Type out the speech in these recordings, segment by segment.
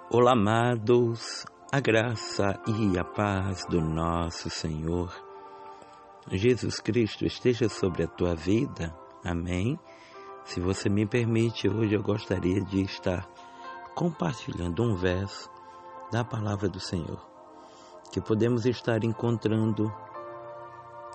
Olá, amados, a graça e a paz do nosso Senhor Jesus Cristo esteja sobre a tua vida, amém? Se você me permite, hoje eu gostaria de estar compartilhando um verso da palavra do Senhor, que podemos estar encontrando,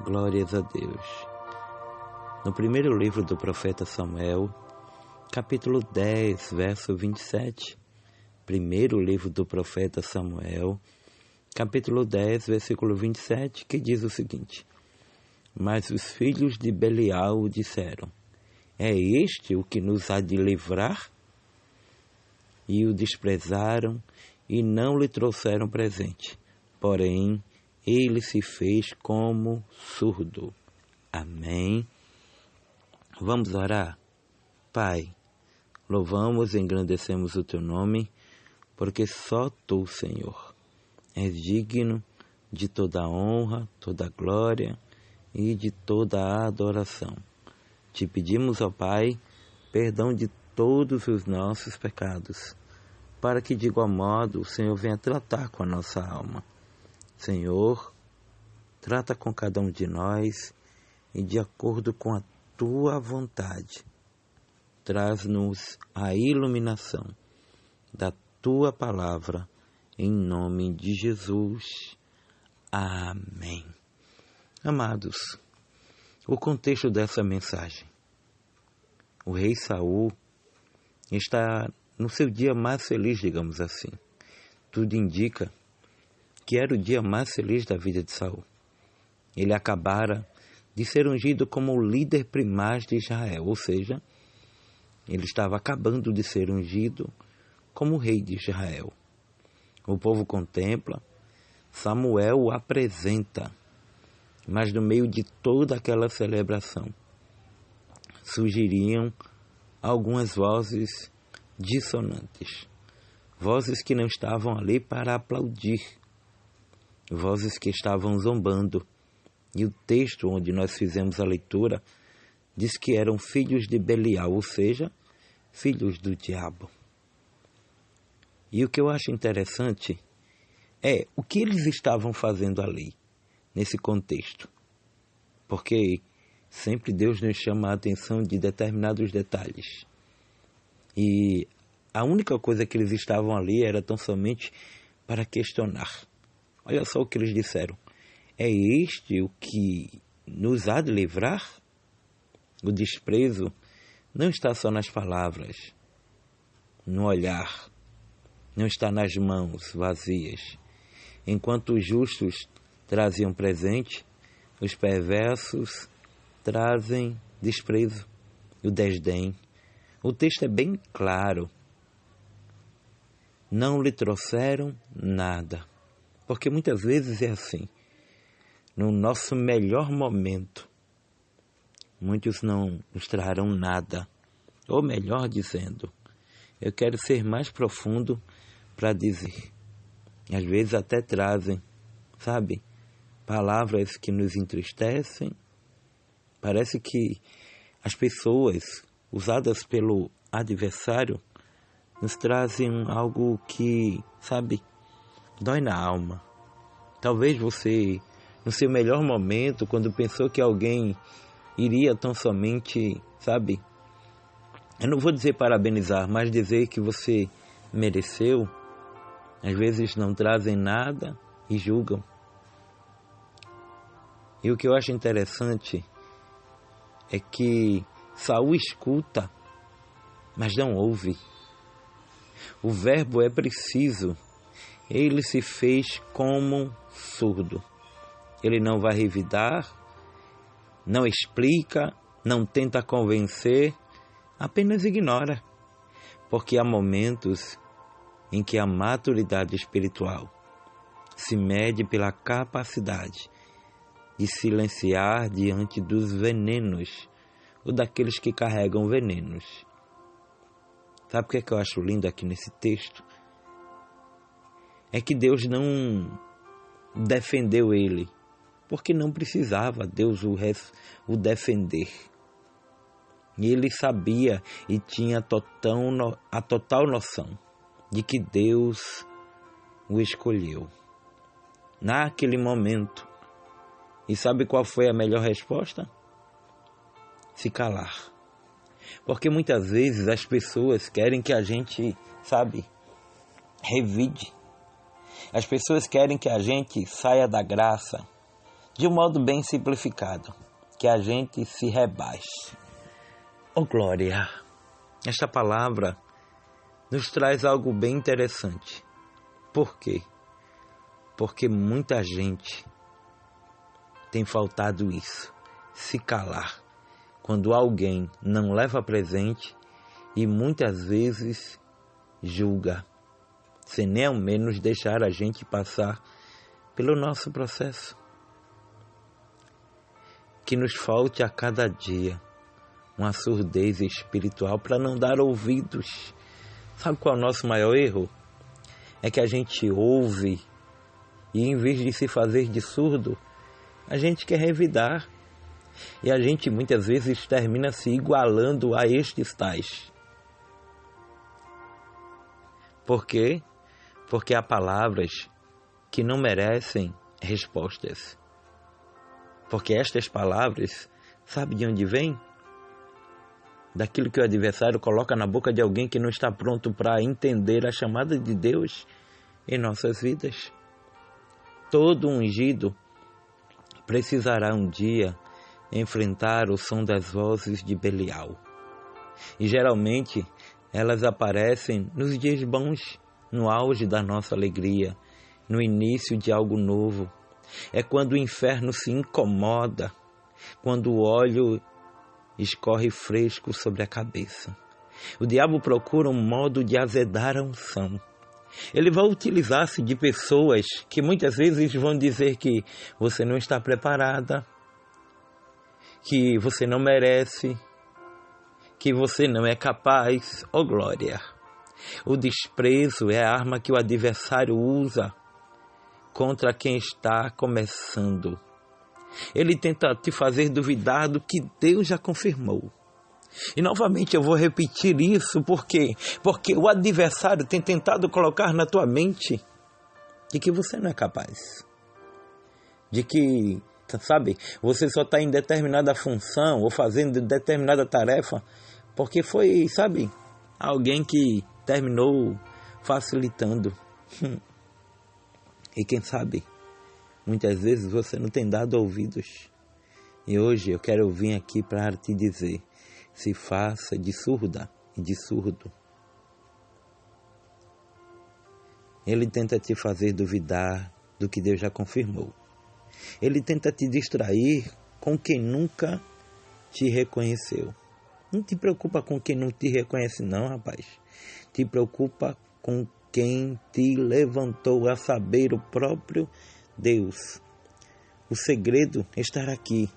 glórias a Deus, no primeiro livro do profeta Samuel, capítulo 10, verso 27, primeiro livro do profeta Samuel, capítulo 10, versículo 27, que diz o seguinte: Mas os filhos de Belial disseram: É este o que nos há de livrar? E o desprezaram e não lhe trouxeram presente. Porém, ele se fez como surdo. Amém. Vamos orar? Pai, louvamos e engrandecemos o teu nome, porque só tu, Senhor, és digno de toda a honra, toda a glória e de toda a adoração. Te pedimos, ó Pai, perdão de todos os nossos pecados, para que de igual modo o Senhor venha tratar com a nossa alma. Senhor, trata com cada um de nós e de acordo com a tua vontade. Traz-nos a iluminação da tua palavra, em nome de Jesus. Amém. Amados, o contexto dessa mensagem. O rei Saul está no seu dia mais feliz, digamos assim. Tudo indica que era o dia mais feliz da vida de Saul. Ele acabara de ser ungido como o líder primaz de Israel, ou seja, ele estava acabando de ser ungido como rei de Israel. O povo contempla, Samuel o apresenta, mas no meio de toda aquela celebração surgiriam algumas vozes dissonantes, vozes que não estavam ali para aplaudir, vozes que estavam zombando. E o texto onde nós fizemos a leitura diz que eram filhos de Belial, ou seja, filhos do diabo. E o que eu acho interessante é o que eles estavam fazendo ali, nesse contexto. Porque sempre Deus nos chama a atenção de determinados detalhes. E a única coisa que eles estavam ali era tão somente para questionar. Olha só o que eles disseram: É este o que nos há de livrar? O desprezo não está só nas palavras, no olhar, não está nas mãos vazias. Enquanto os justos traziam presente, os perversos trazem desprezo, o desdém. O texto é bem claro. Não lhe trouxeram nada. Porque muitas vezes é assim. No nosso melhor momento, muitos não nos trarão nada. Ou melhor dizendo, eu quero ser mais profundo para dizer. Às vezes até trazem, sabe, palavras que nos entristecem. Parece que as pessoas usadas pelo adversário nos trazem algo que, sabe, dói na alma. Talvez você, no seu melhor momento, quando pensou que alguém iria tão somente, sabe, eu não vou dizer parabenizar, mas dizer que você mereceu, às vezes não trazem nada e julgam. E o que eu acho interessante é que Saul escuta, mas não ouve. O verbo é preciso. Ele se fez como surdo. Ele não vai revidar, não explica, não tenta convencer, apenas ignora. Porque há momentos em que a maturidade espiritual se mede pela capacidade de silenciar diante dos venenos ou daqueles que carregam venenos. Sabe o que eu acho lindo aqui nesse texto? É que Deus não defendeu ele, porque não precisava Deus o defender. E ele sabia e tinha a total noção de que Deus o escolheu naquele momento. E sabe qual foi a melhor resposta? Se calar. Porque muitas vezes as pessoas querem que a gente, revide. As pessoas querem que a gente saia da graça de um modo bem simplificado, que a gente se rebaixe. Oh glória! Esta palavra nos traz algo bem interessante. Por quê? Porque muita gente tem faltado isso, se calar, quando alguém não leva presente e muitas vezes julga, sem nem ao menos deixar a gente passar pelo nosso processo. Que nos falte a cada dia uma surdez espiritual para não dar ouvidos. Sabe qual é o nosso maior erro? É que a gente ouve e em vez de se fazer de surdo, a gente quer revidar. E a gente muitas vezes termina se igualando a estes tais. Por quê? Porque há palavras que não merecem respostas. Porque estas palavras, sabe de onde vêm? Daquilo que o adversário coloca na boca de alguém que não está pronto para entender a chamada de Deus em nossas vidas. Todo ungido precisará um dia enfrentar o som das vozes de Belial. E geralmente elas aparecem nos dias bons, no auge da nossa alegria, no início de algo novo. É quando o inferno se incomoda, quando o óleo escorre fresco sobre a cabeça. O diabo procura um modo de azedar a unção. Ele vai utilizar-se de pessoas que muitas vezes vão dizer que você não está preparada, que você não merece, que você não é capaz. Oh glória! O desprezo é a arma que o adversário usa contra quem está começando. Ele tenta te fazer duvidar do que Deus já confirmou. E novamente eu vou repetir isso, por quê? Porque o adversário tem tentado colocar na tua mente de que você não é capaz. De que, você só está em determinada função ou fazendo determinada tarefa porque foi, alguém que terminou facilitando. E quem sabe, muitas vezes você não tem dado ouvidos. E hoje eu quero vir aqui para te dizer, se faça de surda e de surdo. Ele tenta te fazer duvidar do que Deus já confirmou. Ele tenta te distrair com quem nunca te reconheceu. Não te preocupa com quem não te reconhece não, rapaz. Te preocupa com quem te levantou, a saber, o próprio Deus. O segredo está aqui.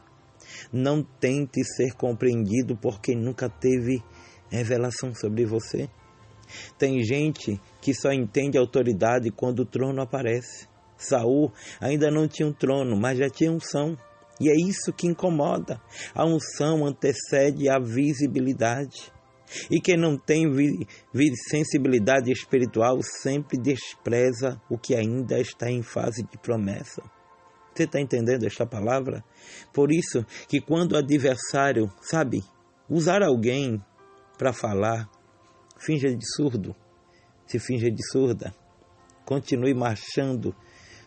Não tente ser compreendido por quem nunca teve revelação sobre você. Tem gente que só entende autoridade quando o trono aparece. Saul ainda não tinha um trono, mas já tinha unção. E é isso que incomoda. A unção antecede a visibilidade. E quem não tem sensibilidade espiritual sempre despreza o que ainda está em fase de promessa. Você está entendendo esta palavra? Por isso que quando o adversário, usar alguém para falar, finja de surdo, se finja de surda, continue marchando,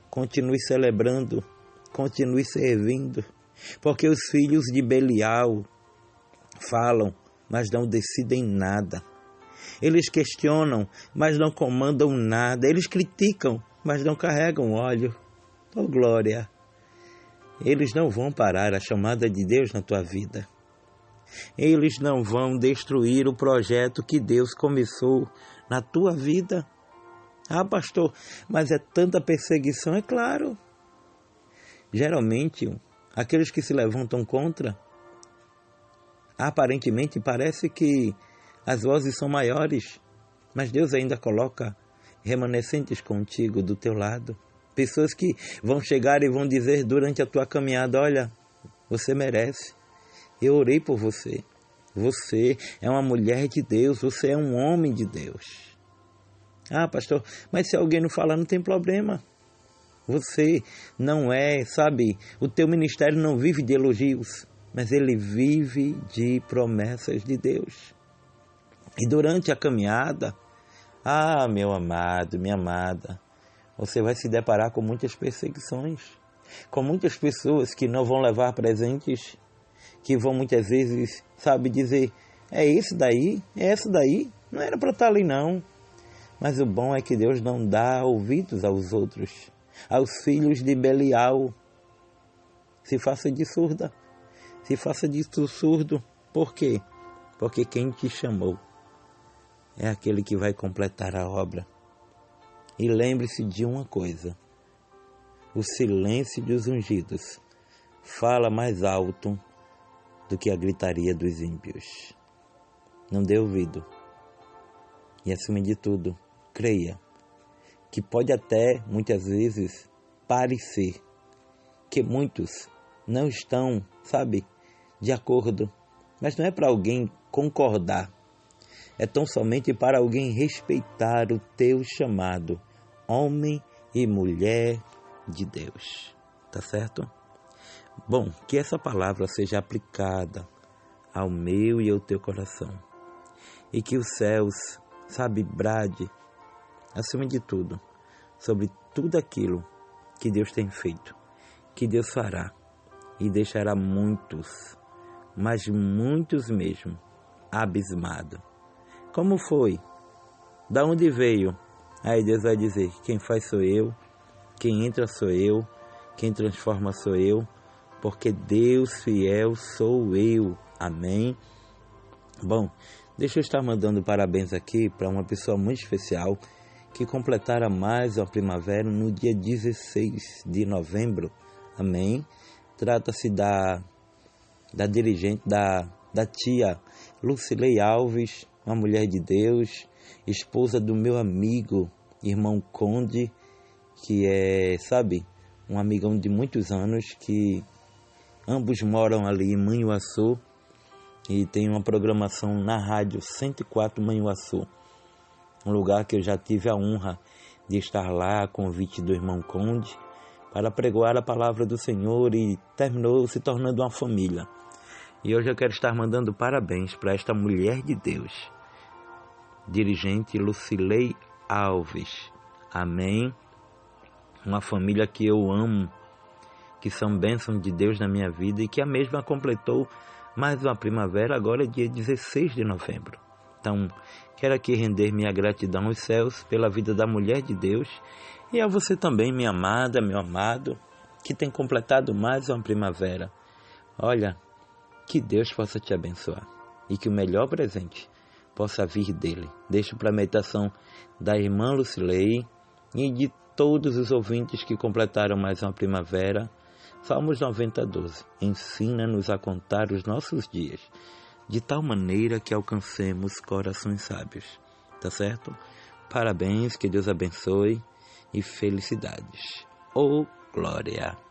continue celebrando, continue servindo, porque os filhos de Belial falam, mas não decidem nada. Eles questionam, mas não comandam nada. Eles criticam, mas não carregam óleo. Oh glória! Eles não vão parar a chamada de Deus na tua vida. Eles não vão destruir o projeto que Deus começou na tua vida. Ah, pastor, mas é tanta perseguição, é claro. Geralmente, aqueles que se levantam contra, aparentemente parece que as vozes são maiores, mas Deus ainda coloca remanescentes contigo do teu lado. Pessoas que vão chegar e vão dizer durante a tua caminhada, olha, você merece, eu orei por você, você é uma mulher de Deus, você é um homem de Deus. Ah, pastor, mas se alguém não falar, não tem problema. Você não é, sabe, o teu ministério não vive de elogios, mas ele vive de promessas de Deus. E durante a caminhada, meu amado, minha amada, você vai se deparar com muitas perseguições, com muitas pessoas que não vão levar presentes, que vão muitas vezes, sabe, dizer, é esse daí, é essa daí, não era para estar ali não. Mas o bom é que Deus não dá ouvidos aos outros, aos filhos de Belial. Se faça de surda, se faça de surdo. Por quê? Porque quem te chamou é aquele que vai completar a obra. E lembre-se de uma coisa, o silêncio dos ungidos fala mais alto do que a gritaria dos ímpios. Não dê ouvido. E acima de tudo, creia que pode até, muitas vezes, parecer que muitos não estão, sabe, de acordo. Mas não é para alguém concordar. É tão somente para alguém respeitar o teu chamado, homem e mulher de Deus. Tá certo? Bom, que essa palavra seja aplicada ao meu e ao teu coração. E que os céus, sabe, brade, acima de tudo, sobre tudo aquilo que Deus tem feito, que Deus fará e deixará muitos, mas muitos mesmo, abismados. Como foi? Da onde veio? Aí Deus vai dizer, quem faz sou eu, quem entra sou eu, quem transforma sou eu, porque Deus fiel sou eu. Amém? Bom, deixa eu estar mandando parabéns aqui para uma pessoa muito especial que completara mais uma primavera no dia 16 de novembro. Amém? Trata-se da dirigente, da tia Lucilei Alves, uma mulher de Deus, esposa do meu amigo, irmão Conde, que é, sabe, um amigão de muitos anos, que ambos moram ali em Manhuaçu e tem uma programação na rádio 104 Manhuaçu, um lugar que eu já tive a honra de estar lá a convite do irmão Conde para pregoar a palavra do Senhor e terminou se tornando uma família. E hoje eu quero estar mandando parabéns para esta mulher de Deus, dirigente Lucilei Alves. Amém? Uma família que eu amo, que são bênçãos de Deus na minha vida e que a mesma completou mais uma primavera, agora é dia 16 de novembro. Então, quero aqui render minha gratidão aos céus pela vida da mulher de Deus e a você também, minha amada, meu amado, que tem completado mais uma primavera. Olha, que Deus possa te abençoar e que o melhor presente possa vir dele. Deixo para a meditação da irmã Lucilei e de todos os ouvintes que completaram mais uma primavera. Salmos 90:12. Ensina-nos a contar os nossos dias, de tal maneira que alcancemos corações sábios. Tá certo? Parabéns, que Deus abençoe e felicidades. Oh, glória!